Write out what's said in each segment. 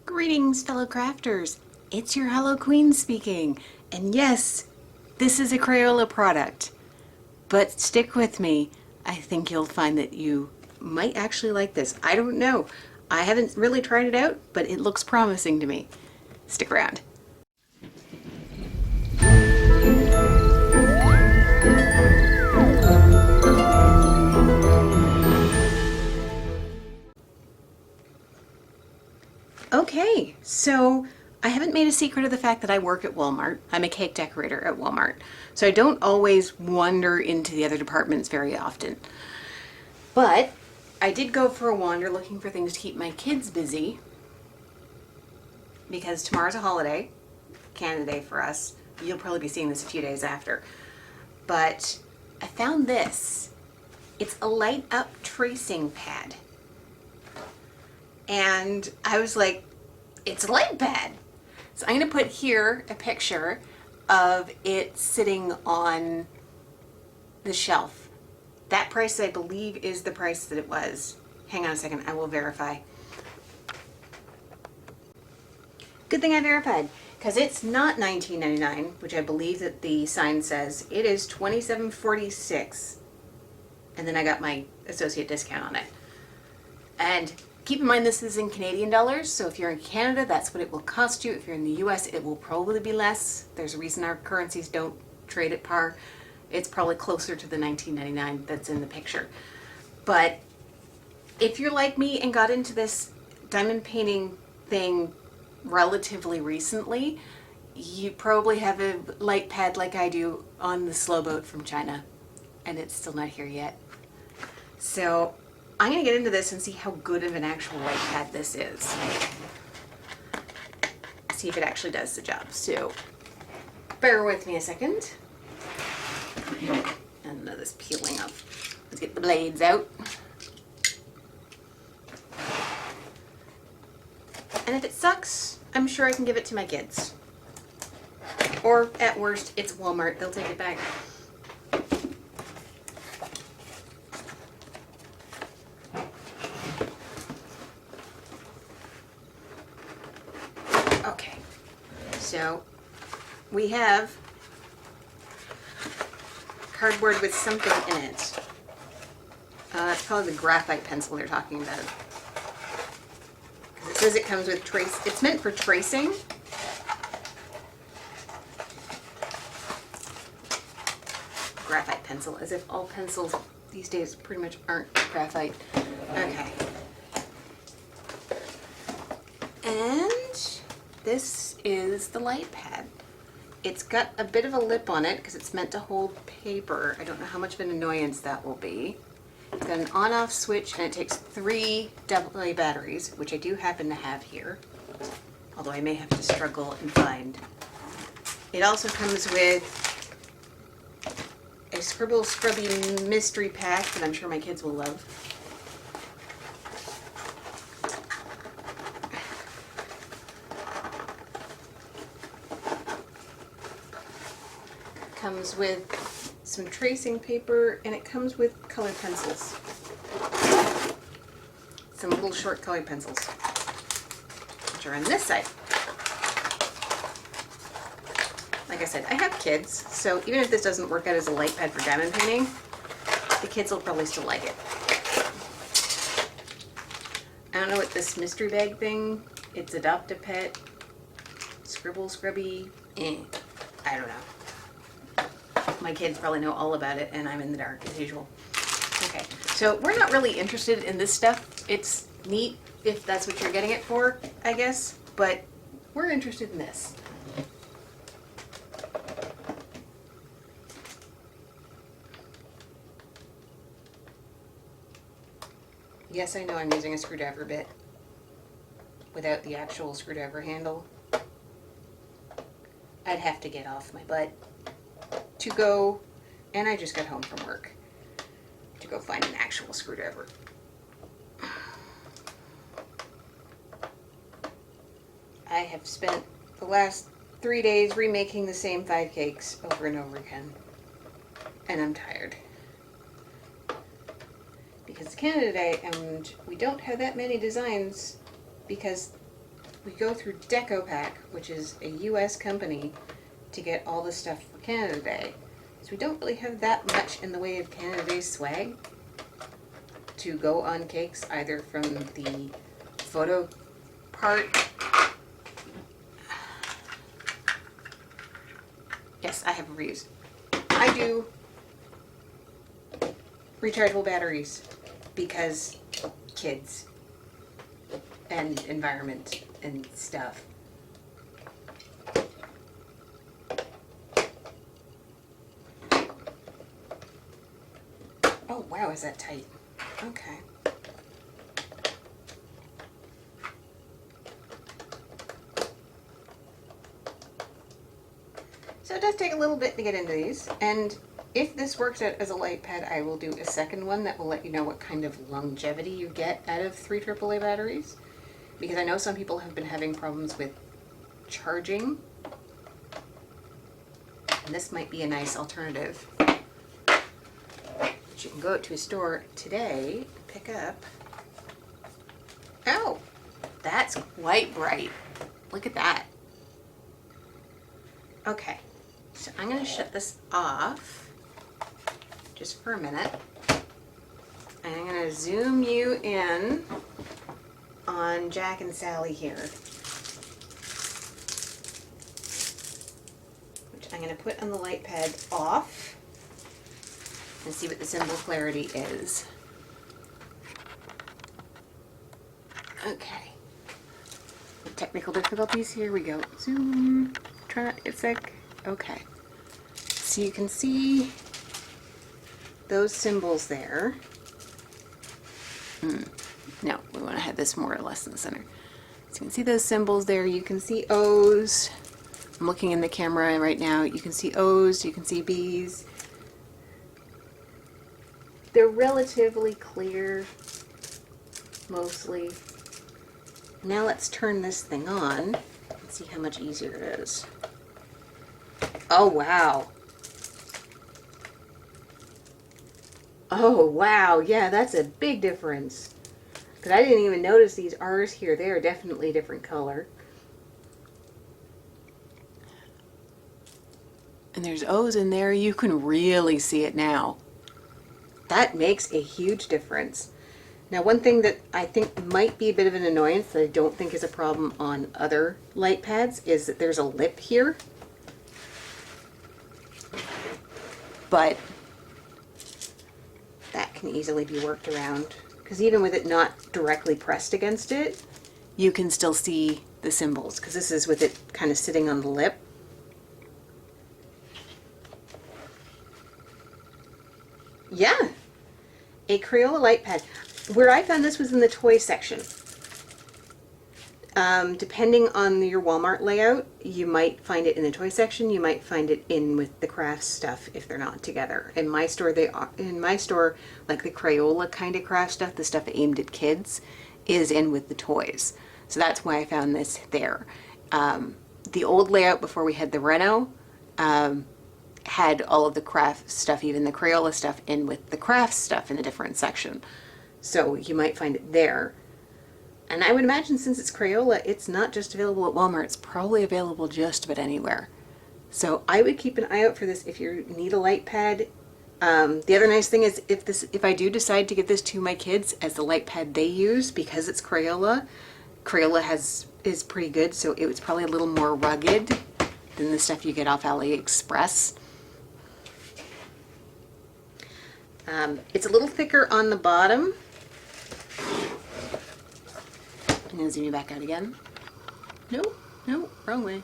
Greetings, fellow crafters. It's your Hello Queen speaking. And yes, this is a Crayola product. But stick with me. I think you'll find that you might actually like this. I don't know. I haven't really tried it out, but it looks promising to me. Stick around. Okay, so I haven't made a secret of the fact that I work at Walmart. I'm a cake decorator at Walmart. So I don't always wander into the other departments very often. But I did go for a wander looking for things to keep my kids busy because tomorrow's a holiday, Canada Day for us. You'll probably be seeing this a few days after. But I found this. It's a light up tracing pad. And I was like, it's a light pad. So I'm going to put here a picture of it sitting on the shelf. That price, I believe, is the price that it was. Hang on a second, I will verify. Good thing I verified, because it's not $19.99, which I believe that the sign says. It is $27.46. And then I got my associate discount on it. And keep in mind this is in Canadian dollars, so if you're in Canada, that's what it will cost you. If you're in the US, it will probably be less. There's a reason our currencies don't trade at par. It's probably closer to the $19.99 that's in the picture. But if you're like me and got into this diamond painting thing relatively recently, you probably have a light pad like I do on the slow boat from China, and it's still not here yet. So I'm going to get into this and see how good of an actual light pad this is. See if it actually does the job. So bear with me a second. And this peeling off. Let's get the blades out. And if it sucks, I'm sure I can give it to my kids. Or at worst, it's Walmart. They'll take it back. Okay, so we have cardboard with something in it. It's probably the graphite pencil they're talking about. It says it comes with trace. It's meant for tracing. Graphite pencil, as if all pencils these days pretty much aren't graphite. Okay. And this is the light pad. It's got a bit of a lip on it because it's meant to hold paper. I don't know how much of an annoyance that will be. It's got an on-off switch and it takes 3 AA batteries, which I do happen to have here, although I may have to struggle and find. It also comes with a Scribble Scrubby mystery pack that I'm sure my kids will love. Comes with some tracing paper, and it comes with colored pencils. Some little short colored pencils, which are on this side. Like I said, I have kids, so even if this doesn't work out as a light pad for diamond painting, the kids will probably still like it. I don't know what this mystery bag thing, it's Adopt a Pet, Scribble Scrubby, I don't know. My kids probably know all about it, and I'm in the dark as usual. Okay, so we're not really interested in this stuff. It's neat if that's what you're getting it for, I guess, but we're interested in this. Yes, I know I'm using a screwdriver bit without the actual screwdriver handle. I'd have to get off my butt to go, and I just got home from work, to go find an actual screwdriver. I have spent the last 3 days remaking the same 5 cakes over and over again, and I'm tired. Because it's Canada Day, and we don't have that many designs because we go through DecoPack, which is a US company, to get all the stuff for Canada Day. So we don't really have that much in the way of Canada Day swag to go on cakes, either from the photo part. Yes, I have reused. I do rechargeable batteries because kids and environment and stuff. Oh wow, is that tight? Okay. So it does take a little bit to get into these, and if this works out as a light pad, I will do a second one that will let you know what kind of longevity you get out of 3 AAA batteries, because I know some people have been having problems with charging, and this might be a nice alternative. But you can go out to a store today and pick up. Oh, that's quite bright. Look at that. Okay, so I'm going to shut this off just for a minute. And I'm going to zoom you in on Jack and Sally here, which I'm going to put on the light pad off and see what the symbol clarity is. Okay. Technical difficulties, here we go. Zoom, try a sec. Okay. So you can see those symbols there. No, we want to have this more or less in the center. So you can see those symbols there. You can see O's. I'm looking in the camera right now. You can see O's, you can see B's. They're relatively clear, mostly. Now let's turn this thing on and see how much easier it is. Oh, wow. Oh, wow. Yeah, that's a big difference. Because I didn't even notice these R's here. They are definitely a different color. And there's O's in there. You can really see it now. That makes a huge difference. Now, one thing that I think might be a bit of an annoyance that I don't think is a problem on other light pads is that there's a lip here. But that can easily be worked around, because even with it not directly pressed against it, you can still see the symbols, because this is with it kind of sitting on the lip. Yeah, a Crayola light pad. Where I found this was in the toy section. Depending on your Walmart layout, you might find it in the toy section. You might find it in with the craft stuff if they're not together. In my store, they are. In my store, like the Crayola kind of craft stuff, the stuff aimed at kids, is in with the toys. So that's why I found this there. The old layout before we had the Reno had all of the craft stuff, even the Crayola stuff, in with the craft stuff in a different section. So you might find it there. And I would imagine since it's Crayola, it's not just available at Walmart. It's probably available just about anywhere. So I would keep an eye out for this if you need a light pad. The other nice thing is if I do decide to give this to my kids as the light pad they use, because it's Crayola, Crayola is pretty good, so it's probably a little more rugged than the stuff you get off AliExpress. It's a little thicker on the bottom. I'm going to zoom you back out again. No, wrong way.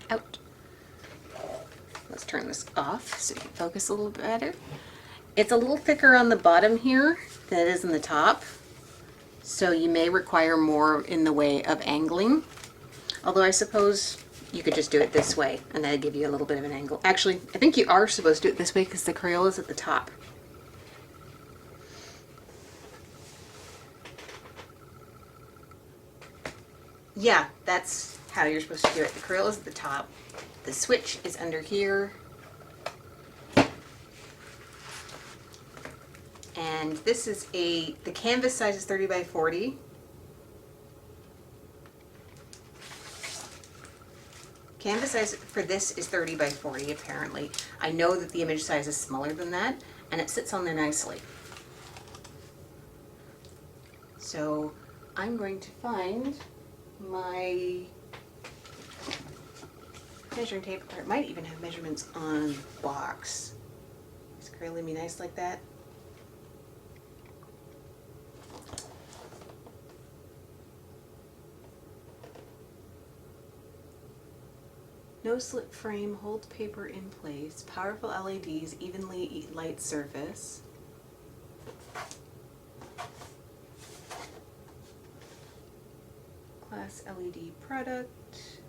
Out. Let's turn this off so you can focus a little bit better. It's a little thicker on the bottom here than it is in the top, so you may require more in the way of angling. Although I suppose you could just do it this way and that'd give you a little bit of an angle. Actually, I think you are supposed to do it this way because the Crayola's at the top. Yeah, that's how you're supposed to do it. The Crayola's at the top. The switch is under here. And this is the canvas size is 30 by 40. Canvas size for this is 30 by 40 apparently. I know that the image size is smaller than that, and it sits on there nicely. So I'm going to find my measuring tape, or it might even have measurements on the box. Is Crayola be nice like that? No slip frame, holds paper in place, powerful LEDs, evenly light surface. Class LED product.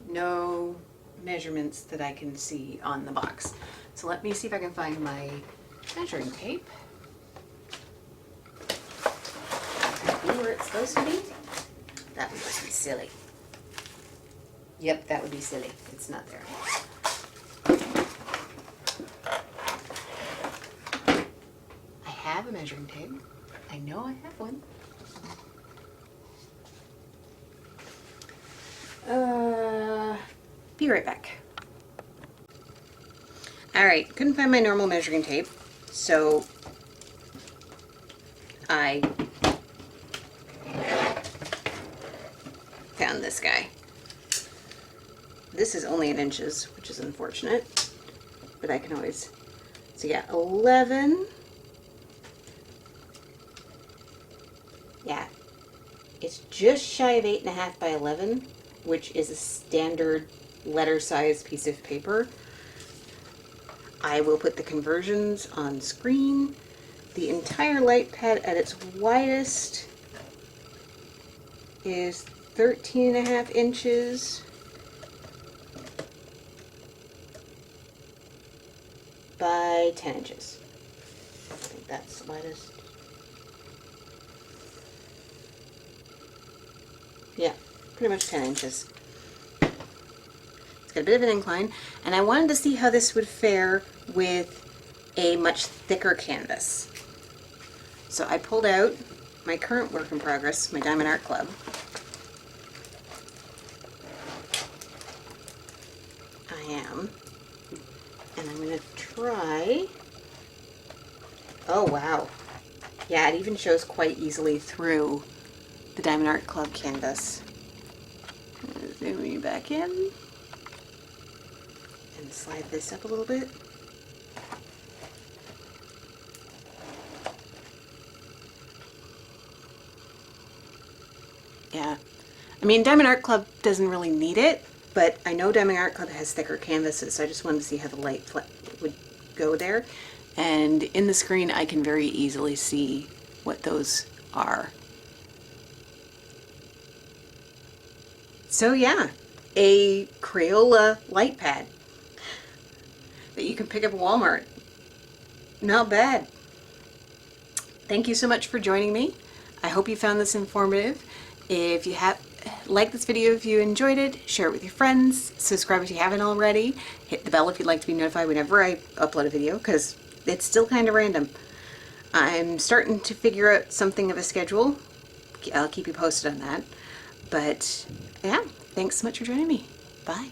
No measurements that I can see on the box. So let me see if I can find my measuring tape. Be where it's supposed to be? That would just be silly. Yep, that would be silly. It's not there. I have a measuring tape. I know I have one. Be right back. Alright, couldn't find my normal measuring tape, so I found this guy. This is only in inches, which is unfortunate, but I can always, so yeah, 11. Yeah, it's just shy of 8.5 by 11, which is a standard letter size piece of paper. I will put the conversions on screen. The entire light pad at its widest is 13.5 inches by 10 inches. I think that's the widest. Yeah, pretty much 10 inches. It's got a bit of an incline, and I wanted to see how this would fare with a much thicker canvas. So I pulled out my current work in progress, my Diamond Art Club. I am. And I'm going to try. Oh, wow. Yeah, it even shows quite easily through the Diamond Art Club canvas. Zoom you back in. And slide this up a little bit. Yeah, I mean, Diamond Art Club doesn't really need it, but I know Diamond Art Club has thicker canvases, so I just wanted to see how the light would go there. And in the screen, I can very easily see what those are. So yeah, a Crayola light pad that you can pick up at Walmart. Not bad. Thank you so much for joining me. I hope you found this informative. If you have liked this video, if you enjoyed it, share it with your friends, subscribe if you haven't already, hit the bell if you'd like to be notified whenever I upload a video, because it's still kind of random. I'm starting to figure out something of a schedule. I'll keep you posted on that. But yeah, thanks so much for joining me. Bye.